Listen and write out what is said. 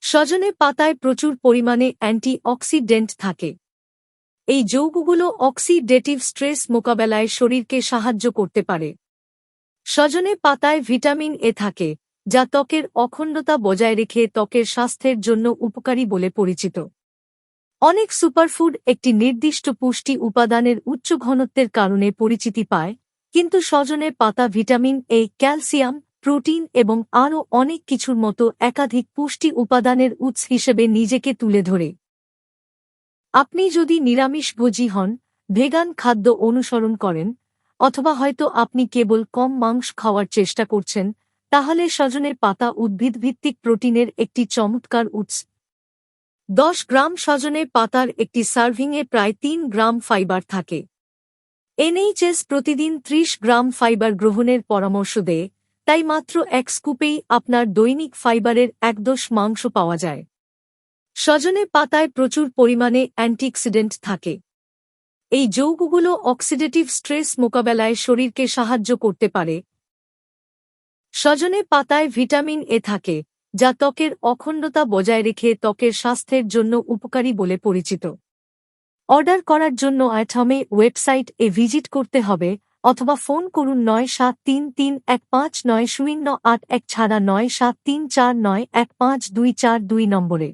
সজনে পাতায় প্রচুর পরিমাণে অ্যান্টিঅক্সিডেন্ট থাকে। এই যৌগগুলো অক্সিডেটিভ স্ট্রেস মোকাবেলায় শরীরকে সাহায্য করতে পারে। সজনে পাতায় ভিটামিন এ থাকে, যা ত্বকের অখণ্ডতা বজায় রেখে ত্বকের স্বাস্থ্যের জন্য উপকারী বলে পরিচিত। অনেক সুপারফুড একটি নির্দিষ্ট পুষ্টি উপাদানের উচ্চ ঘনত্বের কারণে পরিচিতি পায়, কিন্তু সজনে পাতা ভিটামিন এ, ক্যালসিয়াম, প্রোটিন এবং আরও অনেক কিছুর মতো একাধিক পুষ্টি উপাদানের উৎস হিসেবে নিজেকে তুলে ধরে। আপনি যদি নিরামিষভোজী হন, ভেগান খাদ্য অনুসরণ করেন, অথবা হয়তো আপনি কেবল কম মাংস খাওয়ার চেষ্টা করছেন, তাহলে সজনের পাতা উদ্ভিদভিত্তিক প্রোটিনের একটি চমৎকার উৎস। 10 গ্রাম সজনে পাতার একটি সার্ভিংয়ে প্রায় 3 গ্রাম ফাইবার থাকে। এনএইচএস প্রতিদিন 30 গ্রাম ফাইবার গ্রহণের পরামর্শ দেয়, তাই মাত্র 1 স্কুপেই আপনার দৈনিক ফাইবারের 1/2 পাওয়া যায়। সজনে পাতায় প্রচুর পরিমাণে অ্যান্টিঅক্সিডেন্ট থাকে। এই যৌগগুলো অক্সিডেটিভ স্ট্রেস মোকাবেলায় শরীরকে সাহায্য করতে পারে। সজনে পাতায় ভিটামিন এ থাকে, যা ত্বকের অখণ্ডতা বজায় রেখে ত্বকের স্বাস্থ্যের জন্য উপকারী বলে পরিচিত। অর্ডার করার জন্য অ্যাটমে ওয়েবসাইট এ ভিজিট করতে হবে অথবা ফোন করুন 9733159081 ছাড়া 9734915242 নম্বরে।